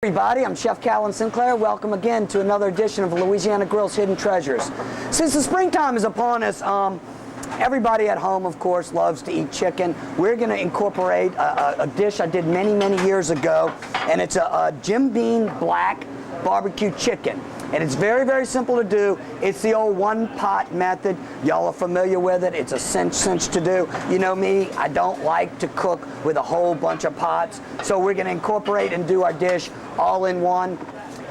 Everybody, I'm Chef Callan Sinclair. Welcome again to another edition of Louisiana Grill's Hidden Treasures. Since the springtime is upon us, everybody at home, of course, loves to eat chicken. We're going to incorporate a dish I did many years ago, and it's a Jim Beam black barbecue chicken. And it's very simple to do. It's the old one-pot method. Y'all are familiar with it. It's a cinch to do. You know me, I don't like to cook with a whole bunch of pots. So we're going to incorporate and do our dish all in one.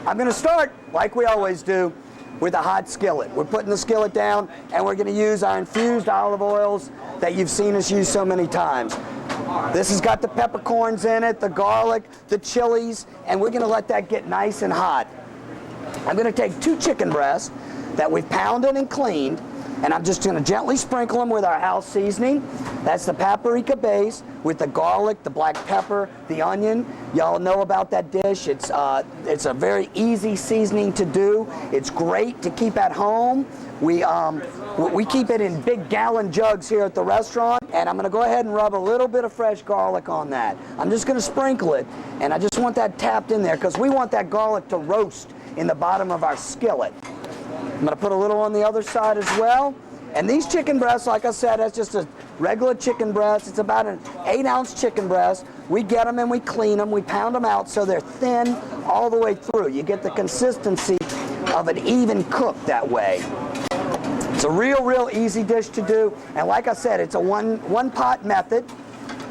I'm going to start, like we always do, with a hot skillet. We're putting the skillet down, and we're going to use our infused olive oils that you've seen us use so many times. This has got the peppercorns in it, the garlic, the chilies, and we're going to let that get nice and hot. I'm going to take 2 chicken breasts that we've pounded and cleaned, and I'm just going to gently sprinkle them with our house seasoning. That's the paprika base with the garlic, the black pepper, the onion. Y'all know about that dish. It's a very easy seasoning to do. It's great to keep at home. We keep it in big gallon jugs here at the restaurant, and I'm going to go ahead and rub a little bit of fresh garlic on that. I'm just going to sprinkle it, and I just want that tapped in there because we want that garlic to roast in the bottom of our skillet. I'm going to put a little on the other side as well. And these chicken breasts, like I said, that's just a regular chicken breast. It's about an 8-ounce chicken breast. We get them and we clean them. We pound them out so they're thin all the way through. You get the consistency of an even cook that way. It's a real easy dish to do. And like I said, it's a one pot method.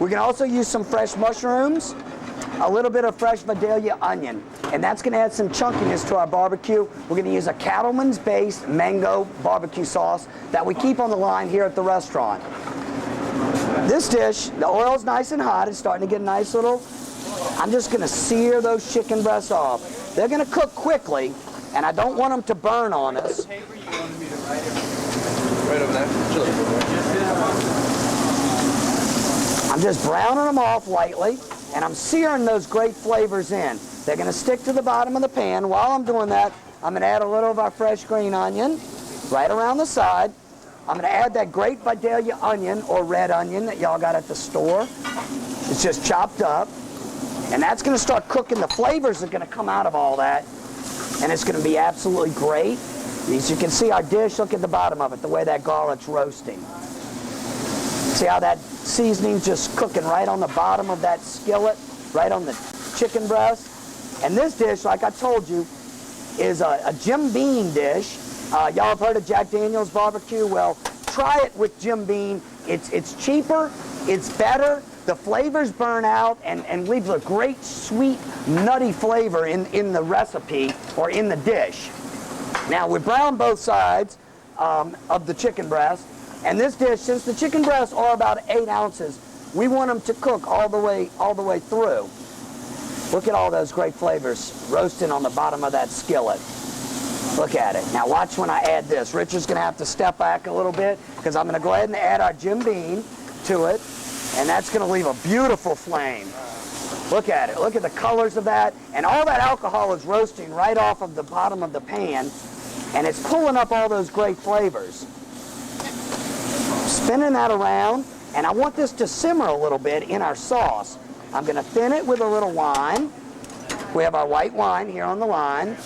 We can also use some fresh mushrooms, a little bit of fresh Vidalia onion, and that's going to add some chunkiness to our barbecue. We're going to use a Cattleman's based mango barbecue sauce that we keep on the line here at the restaurant. This dish, the oil's nice and hot. It's starting to get a nice little, I'm just going to sear those chicken breasts off. They're going to cook quickly, and I don't want them to burn on us. Right over there. I'm just browning them off lightly, and I'm searing those great flavors in. They're going to stick to the bottom of the pan. While I'm doing that, I'm going to add a little of our fresh green onion right around the side. I'm going to add that great Vidalia onion or red onion that y'all got at the store. It's just chopped up. And that's going to start cooking. The flavors are going to come out of all that, and it's going to be absolutely great. As you can see our dish, look at the bottom of it, the way that garlic's roasting. See how that seasoning's just cooking right on the bottom of that skillet, right on the chicken breast. And this dish, like I told you, is a Jim Beam dish. Y'all have heard of Jack Daniel's barbecue? Well, try it with Jim Beam. It's cheaper, it's better, the flavors burn out and leaves a great sweet, nutty flavor in the recipe or in the dish. Now, we brown both sides of the chicken breast. And this dish, since the chicken breasts are about 8 ounces, we want them to cook all the way through. Look at all those great flavors roasting on the bottom of that skillet. Look at it. Now watch when I add this. Richard's going to have to step back a little bit because I'm going to go ahead and add our Jim Beam to it, and that's going to leave a beautiful flame. Look at it. Look at the colors of that. And all that alcohol is roasting right off of the bottom of the pan, and it's pulling up all those great flavors. Spinning that around, and I want this to simmer a little bit in our sauce. I'm going to thin it with a little wine. We have our white wine here on the line.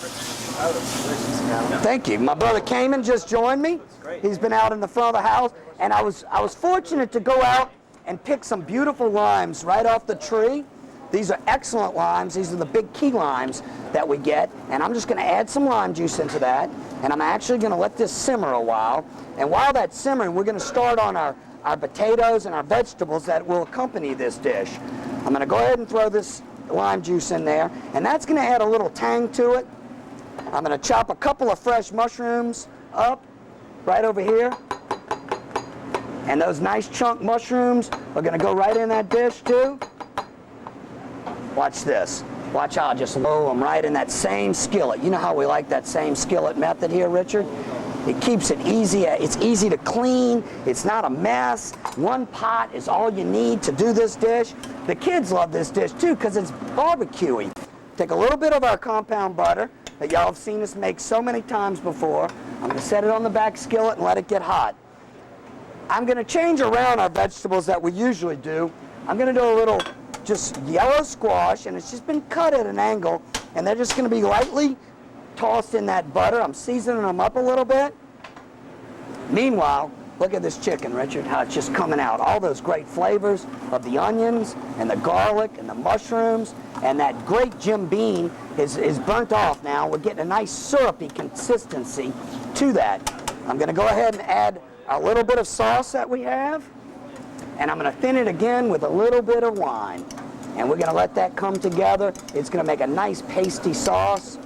Thank you. My brother Cayman just joined me. He's been out in the front of the house, and I was fortunate to go out and pick some beautiful limes right off the tree. These are excellent limes. These are the big key limes that we get, and I'm just going to add some lime juice into that, and I'm actually going to let this simmer a while. And while that's simmering, we're going to start on our potatoes and our vegetables that will accompany this dish. I'm going to go ahead and throw this lime juice in there, and that's going to add a little tang to it. I'm going to chop a couple of fresh mushrooms up right over here. And those nice chunk mushrooms are going to go right in that dish too. Watch this. Watch how I just roll them right in that same skillet. You know how we like that same skillet method here, Richard? It keeps it easy. It's easy to clean. It's not a mess. One pot is all you need to do this dish. The kids love this dish too because it's barbecuey. Take a little bit of our compound butter that y'all have seen us make so many times before. I'm going to set it on the back skillet and let it get hot. I'm going to change around our vegetables that we usually do. I'm going to do a little just yellow squash, and it's just been cut at an angle and they're just going to be lightly tossed in that butter. I'm seasoning them up a little bit. Meanwhile, look at this chicken, Richard, how it's just coming out. All those great flavors of the onions and the garlic and the mushrooms, and that great Jim bean is burnt off now. We're getting a nice syrupy consistency to that. I'm going to go ahead and add a little bit of sauce that we have, and I'm going to thin it again with a little bit of wine. And we're going to let that come together. It's going to make a nice pasty sauce.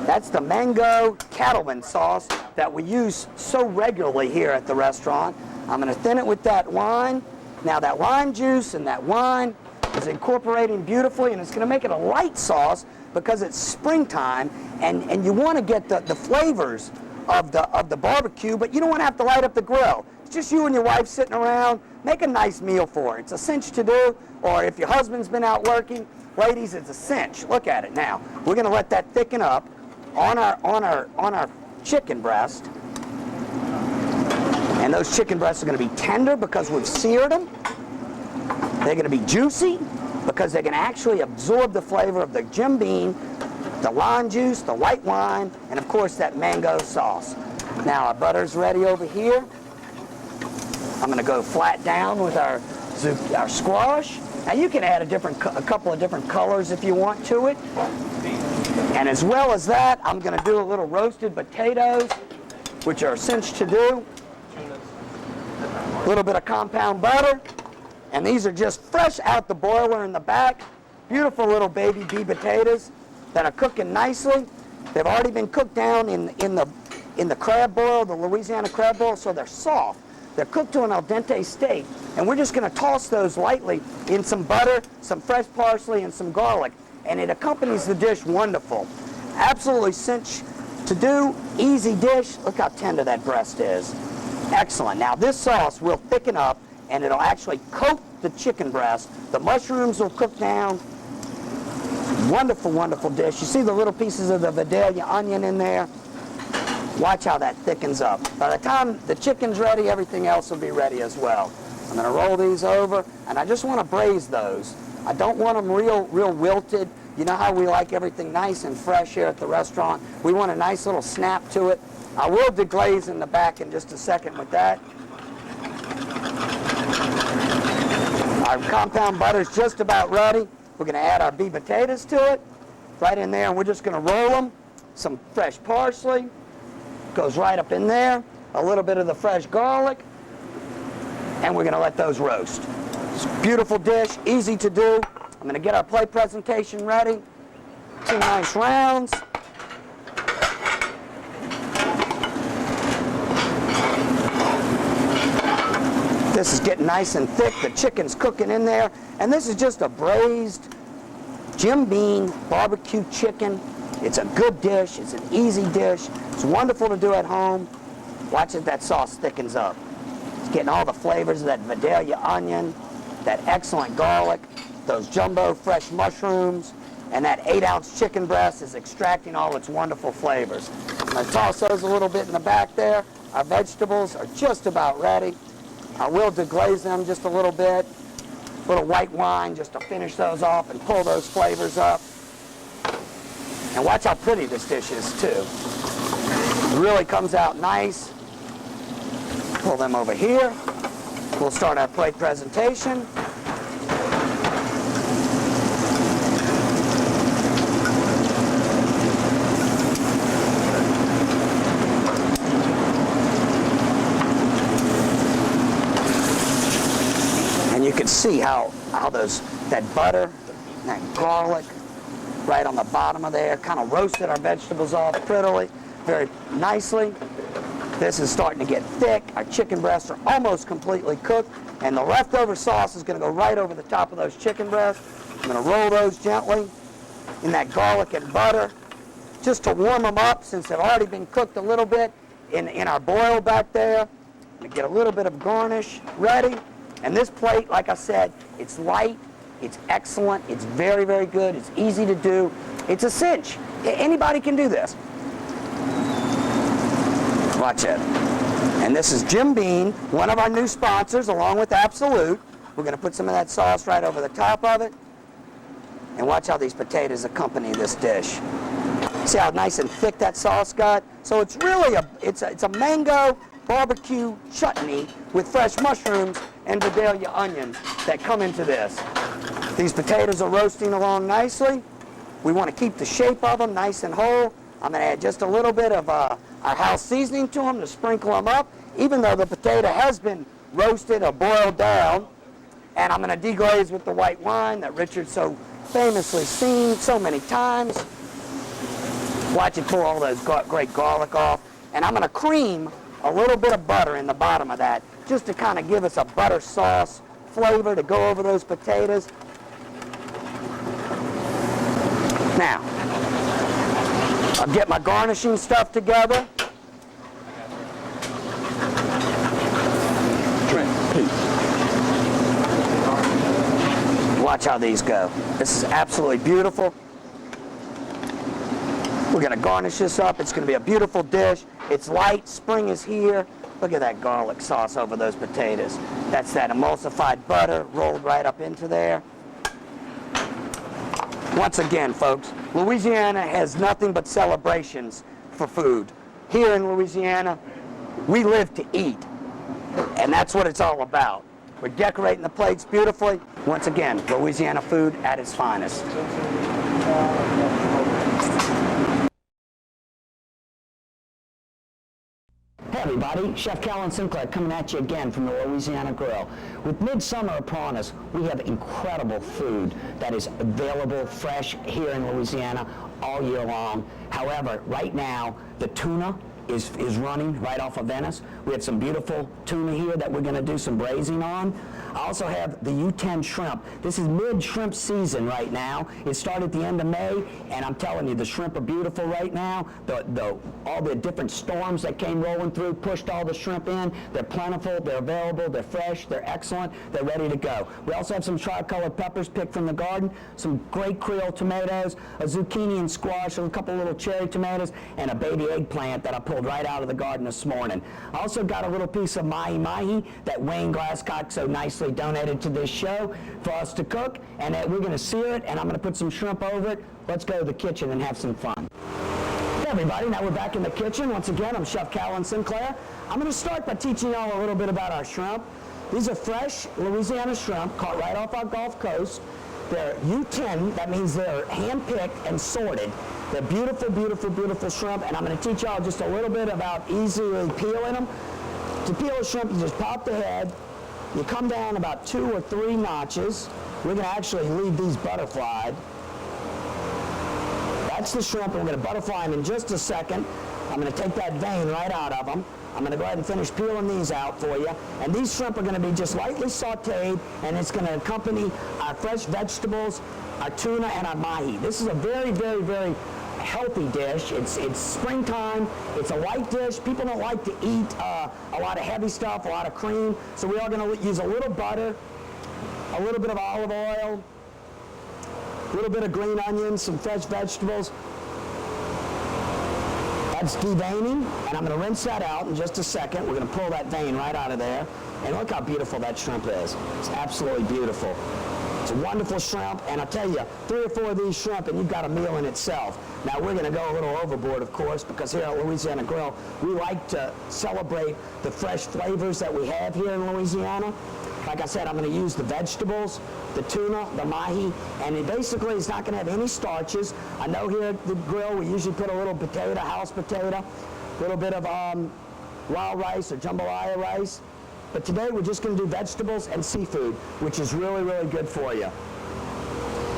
That's the mango cattleman sauce that we use so regularly here at the restaurant. I'm going to thin it with that wine. Now that lime juice and that wine is incorporating beautifully, and it's going to make it a light sauce because it's springtime, and you want to get the flavors of the barbecue, but you don't want to have to light up the grill. It's just you and your wife sitting around. Make a nice meal for her. It's a cinch to do, or if your husband's been out working, ladies, it's a cinch. Look at it now. We're going to let that thicken up on our chicken breast, and those chicken breasts are going to be tender because we've seared them. They're going to be juicy because they're going to actually absorb the flavor of the Jim bean, the lime juice, the white wine, and of course that mango sauce. Now our butter's ready over here. I'm going to go flat down with our squash. Now you can add a couple of different colors if you want to it. And as well as that, I'm going to do a little roasted potatoes, which are a cinch to do. A little bit of compound butter. And these are just fresh out the boiler in the back. Beautiful little baby bee potatoes that are cooking nicely. They've already been cooked down in the crab boil, the Louisiana crab boil, so they're soft. They're cooked to an al dente state. And we're just going to toss those lightly in some butter, some fresh parsley, and some garlic. And it accompanies the dish wonderful. Absolutely cinch to do, easy dish. Look how tender that breast is. Excellent. Now this sauce will thicken up, and it'll actually coat the chicken breast. The mushrooms will cook down. Wonderful, wonderful dish. You see the little pieces of the Vidalia onion in there? Watch how that thickens up. By the time the chicken's ready, everything else will be ready as well. I'm going to roll these over, and I just want to braise those. I don't want them real wilted. You know how we like everything nice and fresh here at the restaurant? We want a nice little snap to it. I will deglaze in the back in just a second with that. Our compound butter's just about ready. We're going to add our bee potatoes to it, right in there, and we're just going to roll them. Some fresh parsley goes right up in there. A little bit of the fresh garlic, and we're going to let those roast. It's a beautiful dish, easy to do. I'm going to get our plate presentation ready. 2 nice rounds. This is getting nice and thick. The chicken's cooking in there. And this is just a braised Jim bean barbecue chicken. It's a good dish. It's an easy dish. It's wonderful to do at home. Watch it, that sauce thickens up. It's getting all the flavors of that Vidalia onion, that excellent garlic, those jumbo fresh mushrooms, and that 8-ounce chicken breast is extracting all its wonderful flavors. I'm going to toss those a little bit in the back there. Our vegetables are just about ready. I will deglaze them just a little bit. A little white wine just to finish those off and pull those flavors up. And watch how pretty this dish is too. It really comes out nice. Pull them over here. We'll start our plate presentation. You can see how that butter, that garlic, right on the bottom of there, kind of roasted our vegetables off prettily, very nicely. This is starting to get thick. Our chicken breasts are almost completely cooked, and the leftover sauce is going to go right over the top of those chicken breasts. I'm going to roll those gently in that garlic and butter, just to warm them up since they've already been cooked a little bit in our boil back there. I'm going to get a little bit of garnish ready. And this plate, like I said, it's light, it's excellent, it's very, very good, it's easy to do. It's a cinch. Anybody can do this. Watch it. And this is Jim Beam, one of our new sponsors, along with Absolute. We're going to put some of that sauce right over the top of it. And watch how these potatoes accompany this dish. See how nice and thick that sauce got? So it's really it's a mango barbecue chutney with fresh mushrooms and Vidalia onions that come into this. These potatoes are roasting along nicely. We want to keep the shape of them nice and whole. I'm going to add just a little bit of our house seasoning to them to sprinkle them up, even though the potato has been roasted or boiled down. And I'm going to deglaze with the white wine that Richard's so famously seen so many times. Watch it pull all those great garlic off. And I'm going to cream a little bit of butter in the bottom of that, just to kind of give us a butter sauce flavor to go over those potatoes. Now, I'll get my garnishing stuff together. Watch how these go. This is absolutely beautiful. We're going to garnish this up. It's going to be a beautiful dish. It's light. Spring is here. Look at that garlic sauce over those potatoes. That's that emulsified butter rolled right up into there. Once again, folks, Louisiana has nothing but celebrations for food. Here in Louisiana, we live to eat, and that's what it's all about. We're decorating the plates beautifully. Once again, Louisiana food at its finest. Hey everybody, Chef Callan Sinclair coming at you again from the Louisiana Grill. With midsummer upon us, we have incredible food that is available fresh here in Louisiana all year long. However, right now, the tuna is running right off of Venice. We have some beautiful tuna here that we're going to do some braising on. I also have the U10 shrimp. This is mid-shrimp season right now. It started at the end of May, and I'm telling you, the shrimp are beautiful right now. All the different storms that came rolling through pushed all the shrimp in. They're plentiful, they're available, they're fresh, they're excellent, they're ready to go. We also have some tri-colored peppers picked from the garden, some great Creole tomatoes, a zucchini and squash, a couple little cherry tomatoes, and a baby eggplant that I pulled right out of the garden this morning. I also got a little piece of mahi-mahi that Wayne Glasscock so nicely donated to this show for us to cook, and we're going to sear it, and I'm going to put some shrimp over it. Let's go to the kitchen and have some fun. Hey everybody, now we're back in the kitchen. Once again, I'm Chef Callan Sinclair. I'm going to start by teaching y'all a little bit about our shrimp. These are fresh Louisiana shrimp caught right off our Gulf Coast. They're U10, that means they're hand-picked and sorted. They're beautiful, beautiful, beautiful shrimp, and I'm going to teach y'all just a little bit about easily peeling them. To peel a shrimp, you just pop the head, you come down about 2 or 3 notches. We're going to actually leave these butterflied. That's the shrimp, and we're going to butterfly them in just a second. I'm going to take that vein right out of them. I'm going to go ahead and finish peeling these out for you. And these shrimp are going to be just lightly sauteed, and it's going to accompany our fresh vegetables, our tuna, and our mahi. This is a very, very, very healthy dish. It's springtime. It's a light dish. People don't like to eat a lot of heavy stuff, a lot of cream. So we are going to use a little butter, a little bit of olive oil, a little bit of green onions, some fresh vegetables. That's deveining, and I'm going to rinse that out in just a second. We're going to pull that vein right out of there. And look how beautiful that shrimp is. It's absolutely beautiful. It's a wonderful shrimp, and I'll tell you, 3 or 4 of these shrimp, and you've got a meal in itself. Now, we're going to go a little overboard, of course, because here at Louisiana Grill, we like to celebrate the fresh flavors that we have here in Louisiana. Like I said, I'm going to use the vegetables, the tuna, the mahi, and it basically is not going to have any starches. I know here at the grill, we usually put a little potato, house potato, a little bit of wild rice or jambalaya rice. But today we're just going to do vegetables and seafood, which is really, really good for you.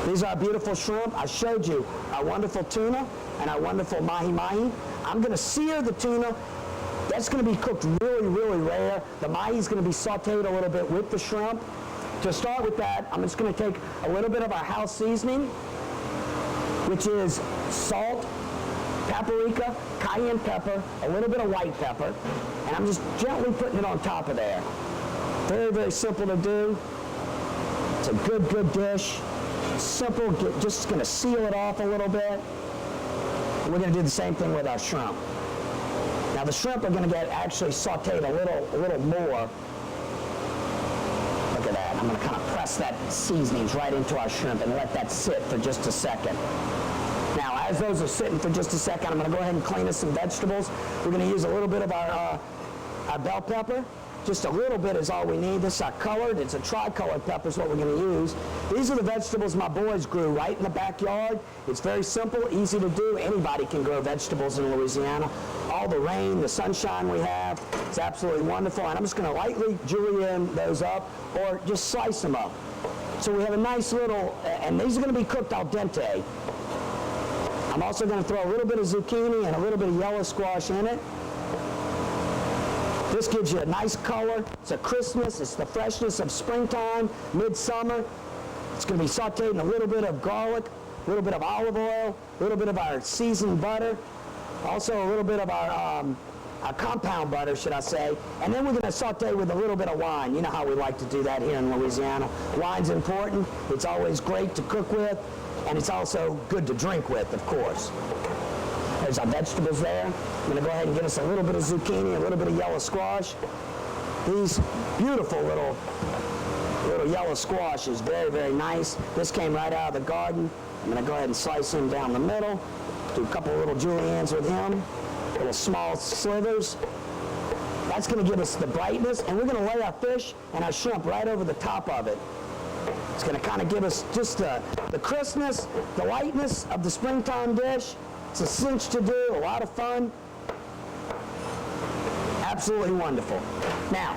These are our beautiful shrimp. I showed you our wonderful tuna and our wonderful mahi-mahi. I'm going to sear the tuna. That's going to be cooked really, really rare. The mahi is going to be sauteed a little bit with the shrimp. To start with that, I'm just going to take a little bit of our house seasoning, which is salt, paprika, cayenne pepper, a little bit of white pepper, and I'm just gently putting it on top of there. Very, very simple to do. It's a good, good dish. Simple, just going to seal it off a little bit. And we're going to do the same thing with our shrimp. Now the shrimp are going to get actually sauteed a little more. Look at at that. I'm going to kind of press that seasonings right into our shrimp and let that sit for just a second. Now, as those are sitting for just a second, I'm going to go ahead and clean us some vegetables. We're going to use a little bit of our bell pepper. Just a little bit is all we need. This is our colored. It's a tri-colored pepper is what we're going to use. These are the vegetables my boys grew right in the backyard. It's very simple, easy to do. Anybody can grow vegetables in Louisiana. All the rain, the sunshine we have, it's absolutely wonderful. And I'm just going to lightly julienne those up or just slice them up. So we have a nice little, and these are going to be cooked al dente. I'm also going to throw a little bit of zucchini and a little bit of yellow squash in it. This gives you a nice color. It's a crispness. It's the freshness of springtime, midsummer. It's going to be sauteed in a little bit of garlic, a little bit of olive oil, a little bit of our seasoned butter, also a little bit of our compound butter, should I say. And then we're going to saute with a little bit of wine. You know how we like to do that here in Louisiana. Wine's important. It's always great to cook with, and it's also good to drink with, of course. There's our vegetables there. I'm going to go ahead and get us a little bit of zucchini, a little bit of yellow squash. These beautiful little yellow squash is very, very nice. This came right out of the garden. I'm going to go ahead and slice him down the middle. Do a couple of little juliennes with him. Little small slivers. That's going to give us the brightness, and we're going to lay our fish and our shrimp right over the top of it. It's going to kind of give us just the crispness, the lightness of the springtime dish. It's a cinch to do, a lot of fun. Absolutely wonderful. Now,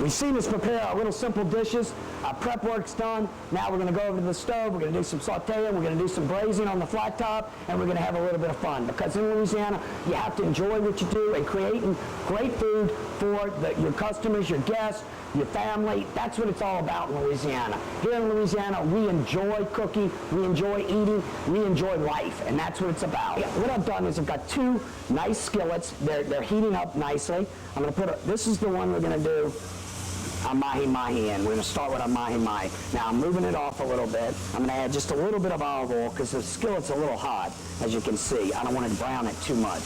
we've seen us prepare our little simple dishes. Our prep work's done. Now we're going to go over to the stove. We're going to do some sauteing. We're going to do some braising on the flat top, and we're going to have a little bit of fun. Because in Louisiana, you have to enjoy what you do, and creating great food for your customers, your guests, your family. That's what it's all about in Louisiana. Here in Louisiana, we enjoy cooking, we enjoy eating, we enjoy life, and that's what it's about. What I've done is I've got two nice skillets. They're heating up nicely. I'm going to put this is the one we're going to do our mahi-mahi in. We're going to start with our mahi-mahi. Now I'm moving it off a little bit. I'm going to add just a little bit of olive oil because the skillet's a little hot, as you can see. I don't want to brown it too much.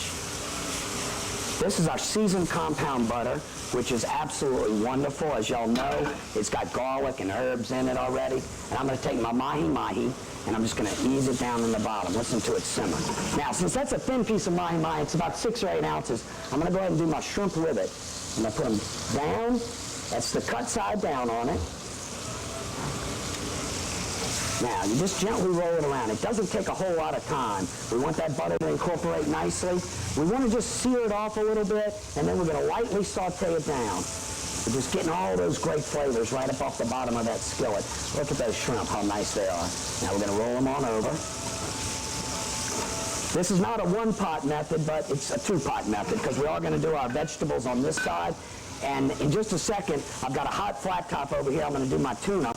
This is our seasoned compound butter, which is absolutely wonderful. As y'all know, it's got garlic and herbs in it already. And I'm going to take my mahi-mahi, and I'm just going to ease it down in the bottom. Listen to it simmer. Now, since that's a thin piece of mahi-mahi, it's about 6 or 8 ounces, I'm going to go ahead and do my shrimp with it. I'm going to put them down. That's the cut side down on it. Now, you just gently roll it around. It doesn't take a whole lot of time. We want that butter to incorporate nicely. We want to just sear it off a little bit, and then we're going to lightly saute it down. We're just getting all those great flavors right up off the bottom of that skillet. Look at those shrimp, how nice they are. Now we're going to roll them on over. This is not a one-pot method, but it's a two-pot method because we are going to do our vegetables on this side. And in just a second, I've got a hot flat top over here. I'm going to do my tuna.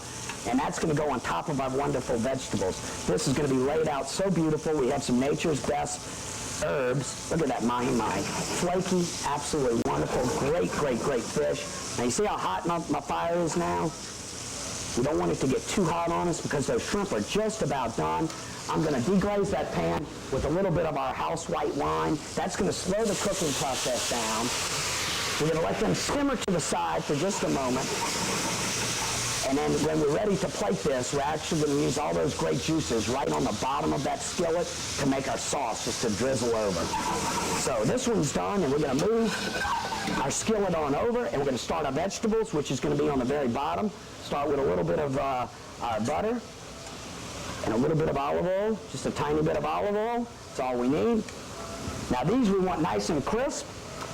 And that's going to go on top of our wonderful vegetables. This is going to be laid out so beautiful. We have some nature's best herbs. Look at that mahi-mahi. Flaky, absolutely wonderful. Great, great, great fish. Now you see how hot my fire is now? We don't want it to get too hot on us because those shrimp are just about done. I'm going to deglaze that pan with a little bit of our house white wine. That's going to slow the cooking process down. We're going to let them simmer to the side for just a moment. And then when we're ready to plate this, we're actually going to use all those great juices right on the bottom of that skillet to make our sauce, just to drizzle over. So this one's done, and we're going to move our skillet on over, and we're going to start our vegetables, which is going to be on the very bottom. Start with a little bit of our butter and a little bit of olive oil, just a tiny bit of olive oil. That's all we need. Now these we want nice and crisp.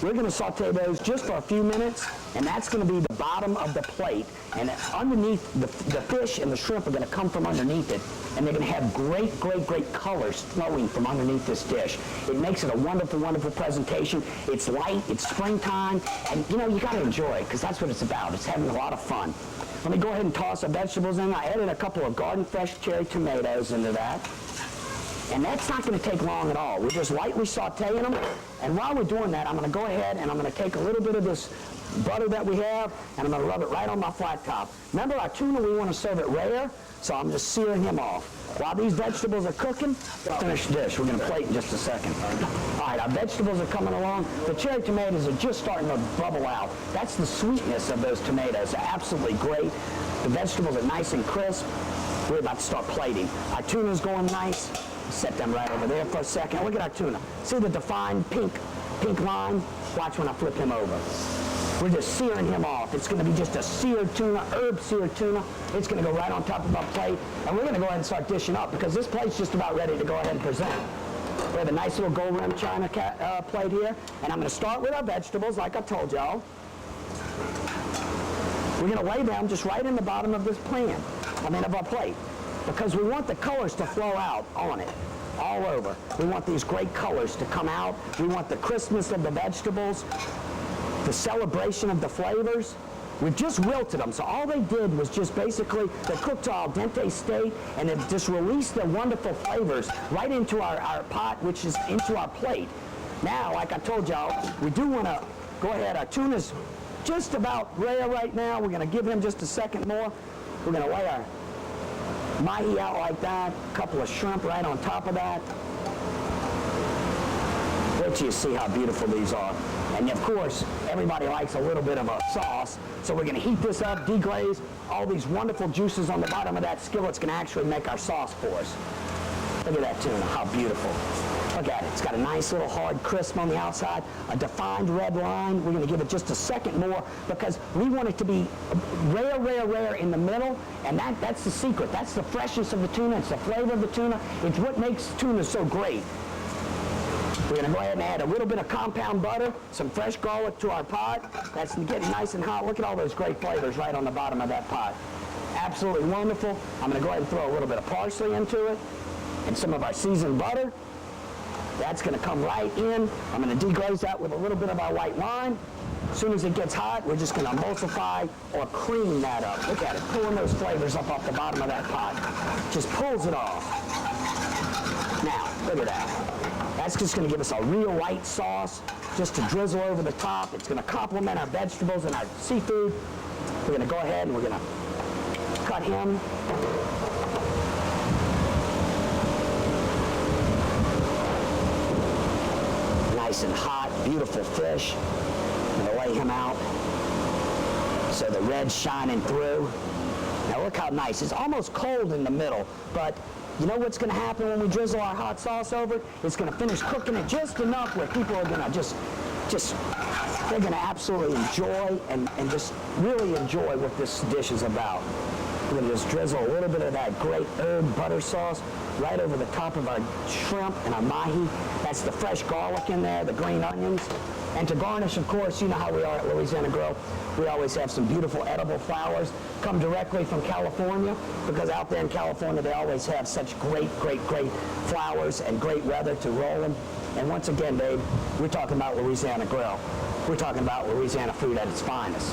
We're going to saute those just for a few minutes, and that's going to be the bottom of the plate. And underneath, the fish and the shrimp are going to come from underneath it, and they're going to have great, great, great colors flowing from underneath this dish. It makes it a wonderful, wonderful presentation. It's light, it's springtime, and you know, you got to enjoy it, because that's what it's about. It's having a lot of fun. Let me go ahead and toss our vegetables in. I added a couple of garden fresh cherry tomatoes into that. And that's not going to take long at all. We're just lightly sauteing them. And while we're doing that, I'm going to go ahead and I'm going to take a little bit of this butter that we have, and I'm going to rub it right on my flat top. Remember, our tuna, we want to serve it rare, so I'm just searing him off. While these vegetables are cooking, finish the dish. We're going to plate in just a second. All right, our vegetables are coming along. The cherry tomatoes are just starting to bubble out. That's the sweetness of those tomatoes. They're absolutely great. The vegetables are nice and crisp. We're about to start plating. Our tuna's going nice. Set them right over there for a second. Look at our tuna. See the defined pink line? Watch when I flip him over. We're just searing him off. It's going to be just a seared tuna, herb seared tuna. It's going to go right on top of our plate. And we're going to go ahead and start dishing up because this plate's just about ready to go ahead and present. We have a nice little gold rim china plate here. And I'm going to start with our vegetables like I told y'all. We're going to lay them just right in the bottom of this of our plate, because we want the colors to flow out on it, all over. We want these great colors to come out. We want the crispness of the vegetables, the celebration of the flavors. We've just wilted them, so all they did was just basically, they cooked to al dente state, and then just released their wonderful flavors right into our pot, which is into our plate. Now, like I told y'all, we do want to go ahead. Our tuna's just about rare right now. We're going to give him just a second more. We're going to lay our mahi out like that, a couple of shrimp right on top of that. Wait till you see how beautiful these are. And of course, everybody likes a little bit of a sauce, so we're going to heat this up, deglaze. All these wonderful juices on the bottom of that skillet's going to actually make our sauce for us. Look at that tuna, how beautiful. Look at it. It's got a nice little hard crisp on the outside, a defined red line. We're going to give it just a second more because we want it to be rare in the middle, and that's the secret. That's the freshness of the tuna. It's the flavor of the tuna. It's what makes tuna so great. We're going to go ahead and add a little bit of compound butter, some fresh garlic to our pot. That's getting nice and hot. Look at all those great flavors right on the bottom of that pot. Absolutely wonderful. I'm going to go ahead and throw a little bit of parsley into it and some of our seasoned butter. That's going to come right in. I'm going to deglaze that with a little bit of our white wine. As soon as it gets hot, we're just going to emulsify or cream that up. Look at it, pulling those flavors up off the bottom of that pot. Just pulls it off. Now, look at that. That's just going to give us a real light sauce just to drizzle over the top. It's going to complement our vegetables and our seafood. We're going to go ahead and we're going to cut him. Nice and hot, beautiful fish. I'm going to lay him out so the red's shining through. Now look how nice. It's almost cold in the middle, but you know what's going to happen when we drizzle our hot sauce over it? It's going to finish cooking it just enough where people are going to they're going to absolutely enjoy and just really enjoy what this dish is about. We're going to just drizzle a little bit of that great herb butter sauce right over the top of our shrimp and our mahi. That's the fresh garlic in there, the green onions. And to garnish, of course, you know how we are at Louisiana Grill. We always have some beautiful edible flowers come directly from California, because out there in California they always have such great flowers and great weather to roll them. And once again, babe, we're talking about Louisiana Grill. We're talking about Louisiana food at its finest.